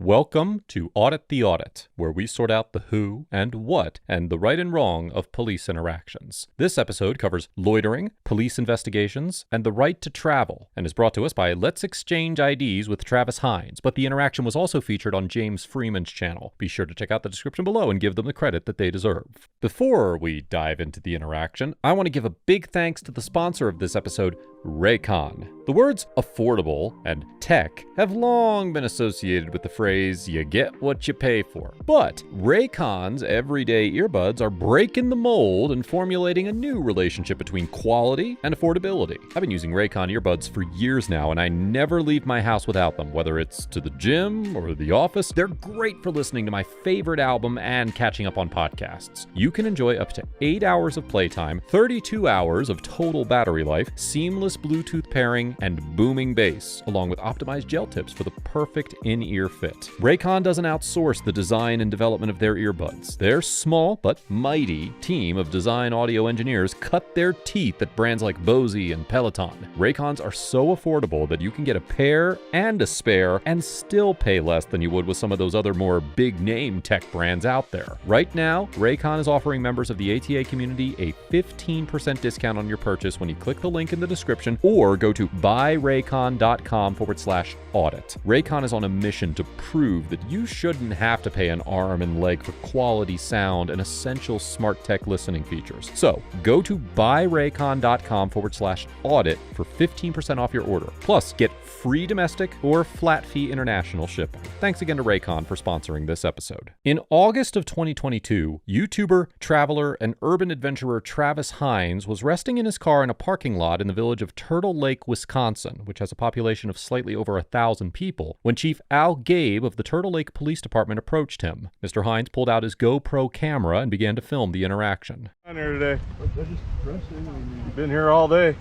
Welcome to Audit the Audit, where we sort out the who and what and the right and wrong of police interactions. This episode covers loitering, police investigations, and the right to travel, and is brought to us by Let's Exchange IDs with Travis Hines, but the interaction was also featured on James Freeman's channel. Be sure to check out the description below and give them the credit that they deserve. Before we dive into the interaction, I want to give a big thanks to the sponsor of this episode, Raycon. The words affordable and tech have long been associated with the phrase, you get what you pay for. But Raycon's everyday earbuds are breaking the mold and formulating a new relationship between quality and affordability. I've been using Raycon earbuds for years now, and I never leave my house without them, whether it's to the gym or the office. They're great for listening to my favorite album and catching up on podcasts. You can enjoy up to 8 hours of playtime, 32 hours of total battery life, seamless Bluetooth pairing, and booming bass, along with optimized gel tips for the perfect in-ear fit. Raycon doesn't outsource the design and development of their earbuds. Their small but mighty team of design audio engineers cut their teeth at brands like Bose and Peloton. Raycons are so affordable that you can get a pair and a spare and still pay less than you would with some of those other more big-name tech brands out there. Right now, Raycon is offering members of the ATA community a 15% discount on your purchase when you click the link in the description or go to buyraycon.com/audit. Raycon is on a mission to prove that you shouldn't have to pay an arm and leg for quality sound and essential smart tech listening features. So go to buyraycon.com/audit for 15% off your order. Plus, get free domestic or flat fee international shipping. Thanks again to Raycon for sponsoring this episode. In August of 2022, YouTuber, traveler, and urban adventurer Travis Hines was resting in his car in a parking lot in the village of Turtle Lake, Wisconsin, which has a population of slightly over 1,000 people, when Chief Al Gabe of the Turtle Lake Police Department approached him. Mr. Hines pulled out his GoPro camera and began to film the interaction. On here today. I just resting. You've been here all day.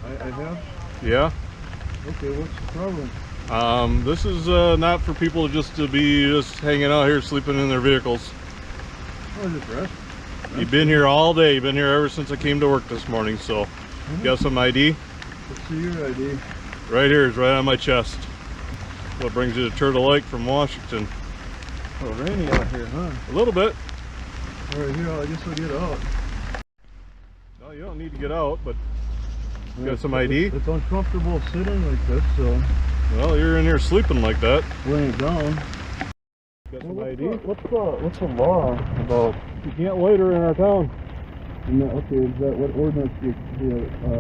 I have? Yeah. Okay, what's the problem? This is not for people to be just hanging out here sleeping in their vehicles. Oh, just rest. You've been here all day. You've been here ever since I came to work this morning, so you got some ID? Let's see your ID. Right here, is right on my chest. What brings you to Turtle Lake from Washington? Oh, rainy out here, huh? A little bit. All right, here, I guess I'll get out. No, you don't need to get out, but you got some ID? It's uncomfortable sitting like this, so... Well, you're in here sleeping like that. Laying down. Got some ID? What's the law about... You can't loiter in our town. Okay, is that what ordinance you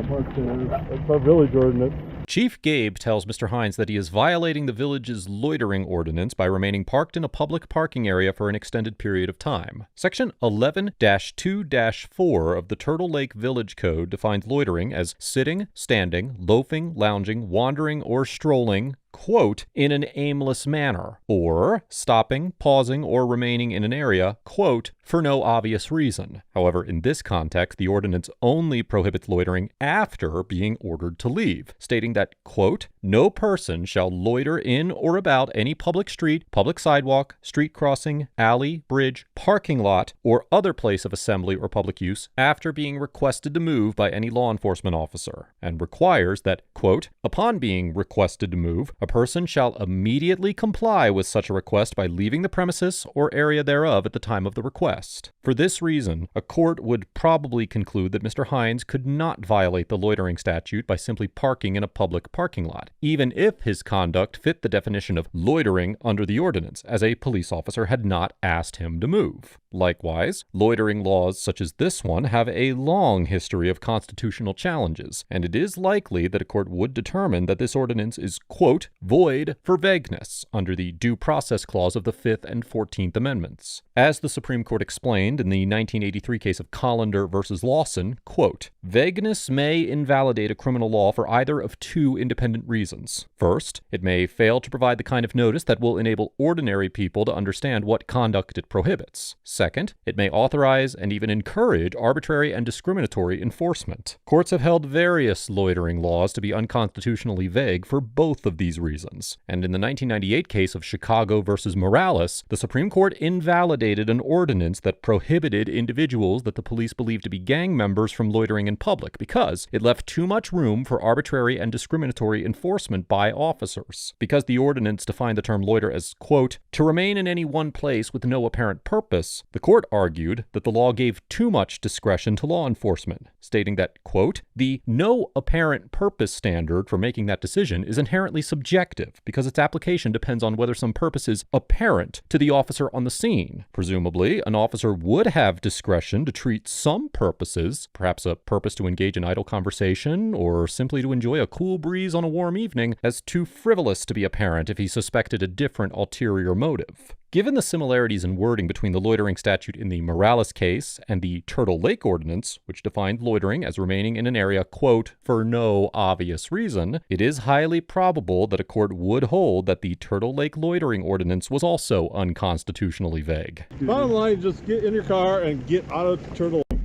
marked there? That's our village ordinance. Chief Gabe tells Mr. Hines that he is violating the village's loitering ordinance by remaining parked in a public parking area for an extended period of time. Section 11-2-4 of the Turtle Lake Village Code defines loitering as sitting, standing, loafing, lounging, wandering, or strolling, quote, in an aimless manner, or stopping, pausing, or remaining in an area, quote, for no obvious reason. However, in this context, the ordinance only prohibits loitering after being ordered to leave, stating that, quote, no person shall loiter in or about any public street, public sidewalk, street crossing, alley, bridge, parking lot, or other place of assembly or public use after being requested to move by any law enforcement officer, and requires that, quote, upon being requested to move, a person shall immediately comply with such a request by leaving the premises or area thereof at the time of the request. For this reason, a court would probably conclude that Mr. Hines could not violate the loitering statute by simply parking in a public parking lot, even if his conduct fit the definition of loitering under the ordinance, as a police officer had not asked him to move. Likewise, loitering laws such as this one have a long history of constitutional challenges, and it is likely that a court would determine that this ordinance is, quote, void for vagueness under the Due Process Clause of the 5th and 14th Amendments. As the Supreme Court explained in the 1983 case of Collender versus Lawson, quote, vagueness may invalidate a criminal law for either of two independent reasons. First, it may fail to provide the kind of notice that will enable ordinary people to understand what conduct it prohibits. Second, it may authorize and even encourage arbitrary and discriminatory enforcement. Courts have held various loitering laws to be unconstitutionally vague for both of these reasons. And in the 1998 case of Chicago versus Morales, the Supreme Court invalidated an ordinance that prohibited individuals that the police believed to be gang members from loitering in public because it left too much room for arbitrary and discriminatory enforcement by officers. Because the ordinance defined the term loiter as, quote, to remain in any one place with no apparent purpose, the court argued that the law gave too much discretion to law enforcement, stating that, quote, the no apparent purpose standard for making that decision is inherently subjective because its application depends on whether some purpose is apparent to the officer on the scene. Presumably, an officer would have discretion to treat some purposes, perhaps a purpose to engage in idle conversation or simply to enjoy a cool breeze on a warm evening, as too frivolous to be apparent if he suspected a different ulterior motive. Given the similarities in wording between the loitering statute in the Morales case and the Turtle Lake Ordinance, which defined loitering as remaining in an area, quote, for no obvious reason, it is highly probable that a court would hold that the Turtle Lake Loitering Ordinance was also unconstitutionally vague. Bottom line, just get in your car and get out of Turtle Lake.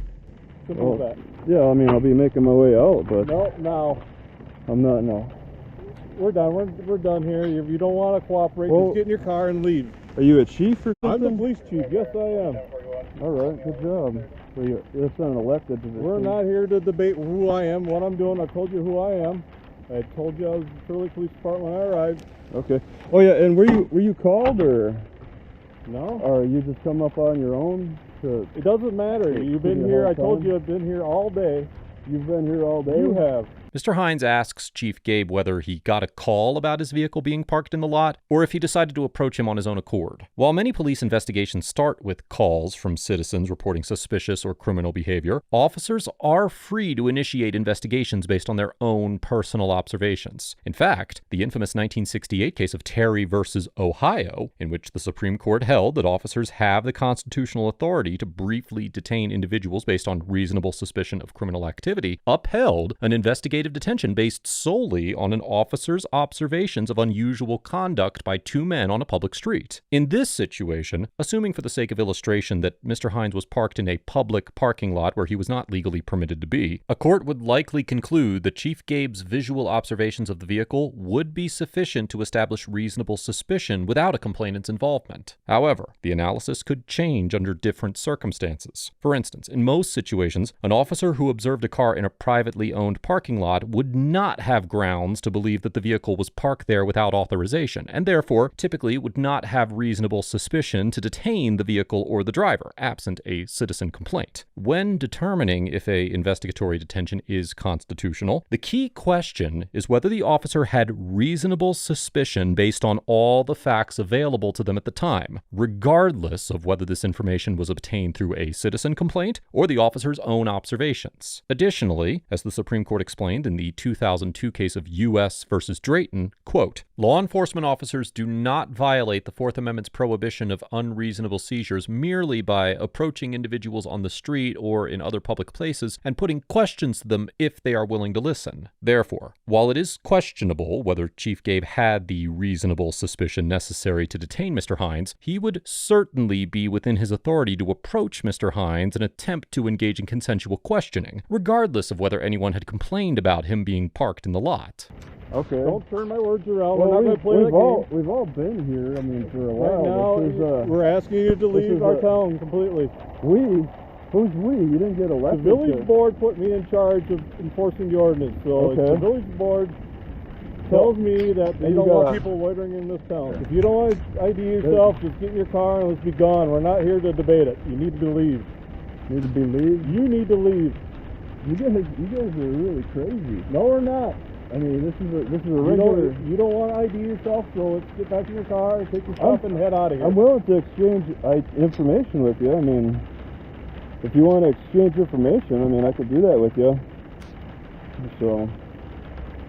Simple as that. Yeah, I mean, I'll be making my way out, but No, now. I'm not now. We're done. We're done here. If you don't want to cooperate, Well- just get in your car and leave. Are you a chief or I'm something? the police chief. Yes, I am. All right, good job. So it's not an elected position. We're not here to debate who I am, what I'm doing. I told you who I am. I told you I was the Turtle Lake Police Department when I arrived. Okay. Oh yeah, and were you called or No? you just come up on your own? It doesn't matter. Hey, You've give been me a here. I hard told time. you I've been here all day. You've been here all day. You have. Mr. Hines asks Chief Gabe whether he got a call about his vehicle being parked in the lot or if he decided to approach him on his own accord. While many police investigations start with calls from citizens reporting suspicious or criminal behavior, officers are free to initiate investigations based on their own personal observations. In fact, the infamous 1968 case of Terry versus Ohio, in which the Supreme Court held that officers have the constitutional authority to briefly detain individuals based on reasonable suspicion of criminal activity, upheld an investigative detention based solely on an officer's observations of unusual conduct by two men on a public street. In this situation, assuming for the sake of illustration that Mr. Hines was parked in a public parking lot where he was not legally permitted to be, a court would likely conclude that Chief Gabe's visual observations of the vehicle would be sufficient to establish reasonable suspicion without a complainant's involvement. However, the analysis could change under different circumstances. For instance, in most situations, an officer who observed a car in a privately owned parking lot would not have grounds to believe that the vehicle was parked there without authorization, and therefore typically would not have reasonable suspicion to detain the vehicle or the driver, absent a citizen complaint. When determining if a investigatory detention is constitutional, the key question is whether the officer had reasonable suspicion based on all the facts available to them at the time, regardless of whether this information was obtained through a citizen complaint or the officer's own observations. Additionally, as the Supreme Court explained in the 2002 case of U.S. versus Drayton, quote, law enforcement officers do not violate the Fourth Amendment's prohibition of unreasonable seizures merely by approaching individuals on the street or in other public places and putting questions to them if they are willing to listen. Therefore, while it is questionable whether Chief Gabe had the reasonable suspicion necessary to detain Mr. Hines, he would certainly be within his authority to approach Mr. Hines and attempt to engage in consensual questioning, regardless of whether anyone had complained about him being parked in the lot. Okay. Don't turn my words around. Well, We're not going to play the game. we've all been here. I mean, for a Right while. now, we're asking you to leave our town completely. Who's we? You didn't get The elected. village board put me in charge of enforcing the ordinance, so Okay. the village board tells me that they You don't want gotta- people loitering in this town. If you don't want to ID yourself, just get in your car and let's be gone. We're not here to debate it. You need to leave. Need to be leave. You need to leave. You guys are really crazy. No, we're not. I mean, this is a You regular. don't want to ID yourself, so let's get back in your car, take your stuff, and head out of here. I'm willing to exchange information with you. I mean, if you want to exchange information, I mean, I could do that with you. So,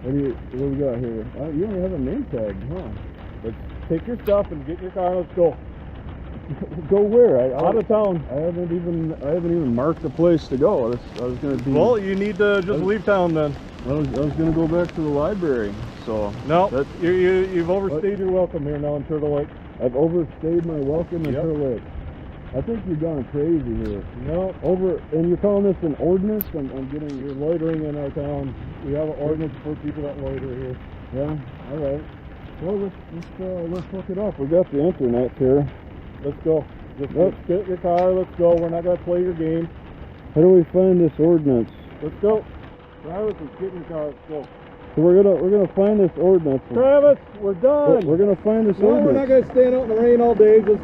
what do we got here? You only have a name tag, huh? Let's take your stuff and get in your car. Let's go. Go where? Out of town. I haven't even marked the place to go. I was gonna be. Well, you need to just leave town then. I was gonna go back to the library. So No, you've overstayed your welcome here now in Turtle Lake. I've overstayed my welcome in Yep. Turtle Lake. I think you've gone crazy here. No, And you're calling this an ordinance? I'm getting. you're loitering in our town. We have an ordinance for people that loiter here. Yeah. All right. Well, let's look it up. We got the internet here. Let's go. Just get your car. Let's go. We're not gonna play your game. How do we find this ordinance? Let's go. Travis, let's get in your car. Let's go. So we're gonna find this ordinance. Travis, we're done. We're gonna find this No, ordinance. we're not gonna stand out in the rain all day. Just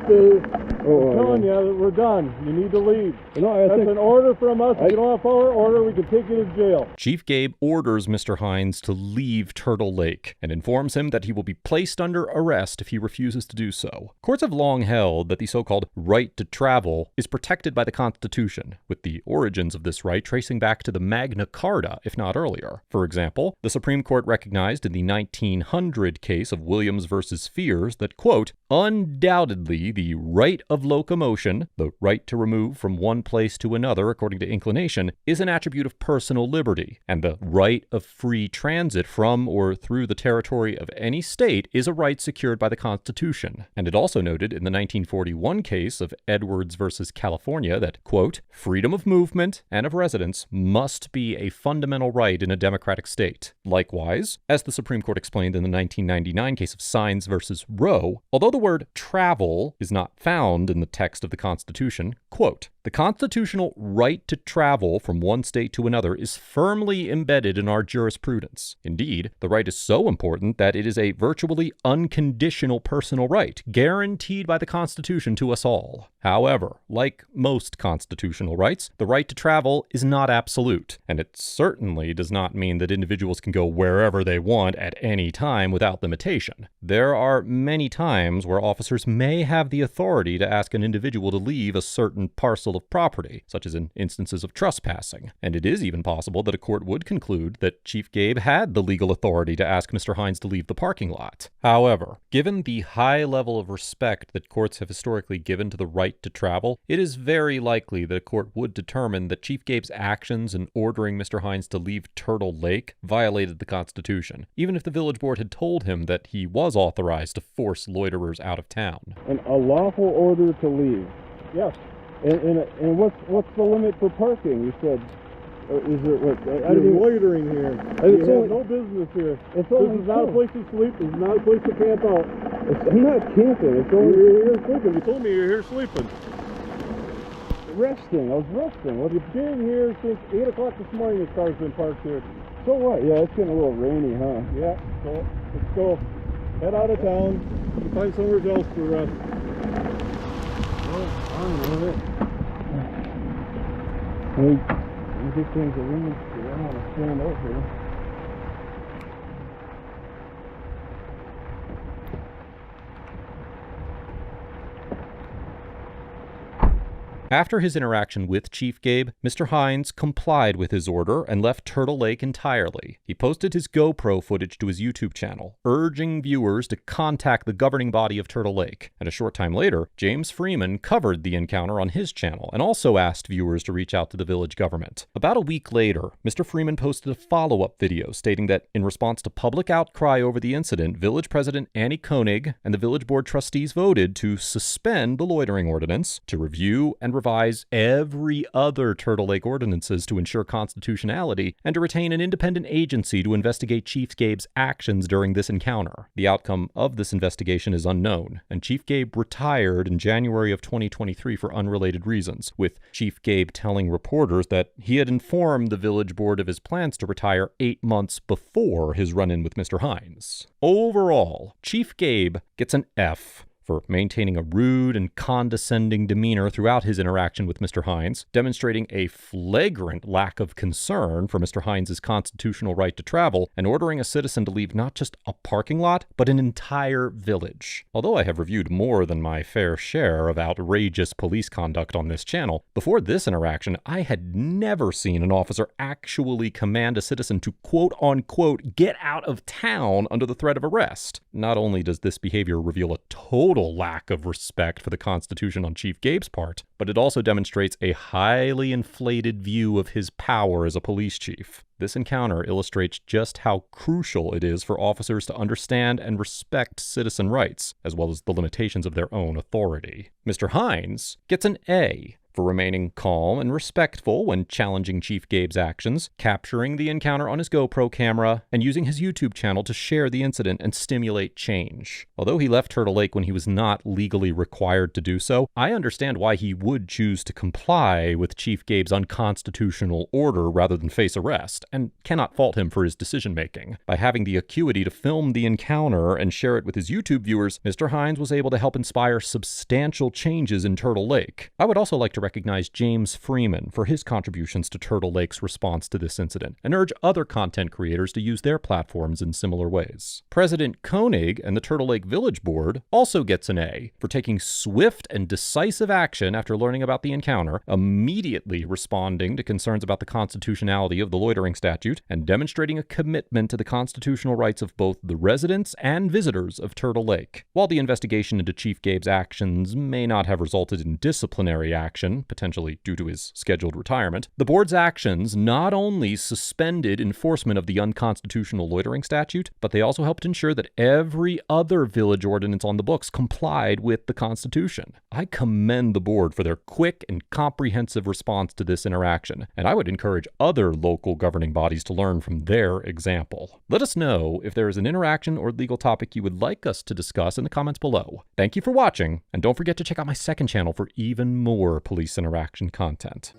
I'm telling you that we're done. You need to leave. No, I That's think an order from us. If you don't follow our order, we can take you to jail. Chief Gabe orders Mr. Hines to leave Turtle Lake and informs him that he will be placed under arrest if he refuses to do so. Courts have long held that the so-called right to travel is protected by the Constitution, with the origins of this right tracing back to the Magna Carta, if not earlier. For example, the Supreme Court recognized in the 1900 case of Williams versus Fears that, quote, undoubtedly the right of locomotion, the right to remove from one place to another according to inclination, is an attribute of personal liberty, and the right of free transit from or through the territory of any state is a right secured by the Constitution. And it also noted in the 1941 case of Edwards versus California that, quote, freedom of movement and of residence must be a fundamental right in a democratic state. Likewise, as the Supreme Court explained in the 1999 case of Sines versus Roe, although the word travel is not found in the text of the Constitution, quote, the constitutional right to travel from one state to another is firmly embedded in our jurisprudence. Indeed, the right is so important that it is a virtually unconditional personal right, guaranteed by the Constitution to us all. However, like most constitutional rights, the right to travel is not absolute, and it certainly does not mean that individuals can go wherever they want at any time without limitation. There are many times where officers may have the authority to ask an individual to leave a certain parcel of property, such as in instances of trespassing, and it is even possible that a court would conclude that Chief Gabe had the legal authority to ask Mr. Hines to leave the parking lot. However, given the high level of respect that courts have historically given to the right to travel, it is very likely that a court would determine that Chief Gabe's actions in ordering Mr. Hines to leave Turtle Lake violated the Constitution, even if the village board had told him that he was authorized to force loiterers out of town. A lawful order to leave. Yes. And what's the limit for parking? You said, is it what? You're loitering here. You have no business here. This is not a place to sleep. This is not a place to camp out. I'm not camping. It's only You're here sleeping. You told me you're here sleeping. resting. I was resting. What? You've been here since 8 o'clock this morning. This car's been parked here. So what? Yeah, it's getting a little rainy, huh? Yeah. So let's go. Head out of town. And find somewhere else to rest. These things are really, I don't want to stand out here. After his interaction with Chief Gabe, Mr. Hines complied with his order and left Turtle Lake entirely. He posted his GoPro footage to his YouTube channel, urging viewers to contact the governing body of Turtle Lake. And a short time later, James Freeman covered the encounter on his channel and also asked viewers to reach out to the village government. About a week later, Mr. Freeman posted a follow-up video stating that in response to public outcry over the incident, Village President Annie Koenig and the village board trustees voted to suspend the loitering ordinance, to review and revise every other Turtle Lake ordinances to ensure constitutionality, and to retain an independent agency to investigate Chief Gabe's actions during this encounter. The outcome of this investigation is unknown, and Chief Gabe retired in January of 2023 for unrelated reasons, with Chief Gabe telling reporters that he had informed the village board of his plans to retire 8 months before his run-in with Mr. Hines. Overall, Chief Gabe gets an F for maintaining a rude and condescending demeanor throughout his interaction with Mr. Hines, demonstrating a flagrant lack of concern for Mr. Hines' constitutional right to travel, and ordering a citizen to leave not just a parking lot, but an entire village. Although I have reviewed more than my fair share of outrageous police conduct on this channel, before this interaction, I had never seen an officer actually command a citizen to quote-unquote get out of town under the threat of arrest. Not only does this behavior reveal a total lack of respect for the Constitution on Chief Gabe's part, but it also demonstrates a highly inflated view of his power as a police chief. This encounter illustrates just how crucial it is for officers to understand and respect citizen rights, as well as the limitations of their own authority. Mr. Hines gets an A for remaining calm and respectful when challenging Chief Gabe's actions, capturing the encounter on his GoPro camera, and using his YouTube channel to share the incident and stimulate change. Although he left Turtle Lake when he was not legally required to do so, I understand why he would choose to comply with Chief Gabe's unconstitutional order rather than face arrest, and cannot fault him for his decision-making. By having the acuity to film the encounter and share it with his YouTube viewers, Mr. Hines was able to help inspire substantial changes in Turtle Lake. I would also like to recognize James Freeman for his contributions to Turtle Lake's response to this incident, and urge other content creators to use their platforms in similar ways. President Koenig and the Turtle Lake Village Board also gets an A for taking swift and decisive action after learning about the encounter, immediately responding to concerns about the constitutionality of the loitering statute, and demonstrating a commitment to the constitutional rights of both the residents and visitors of Turtle Lake. While the investigation into Chief Gabe's actions may not have resulted in disciplinary action, potentially due to his scheduled retirement, the board's actions not only suspended enforcement of the unconstitutional loitering statute, but they also helped ensure that every other village ordinance on the books complied with the Constitution. I commend the board for their quick and comprehensive response to this interaction, and I would encourage other local governing bodies to learn from their example. Let us know if there is an interaction or legal topic you would like us to discuss in the comments below. Thank you for watching, and don't forget to check out my second channel for even more police interaction content.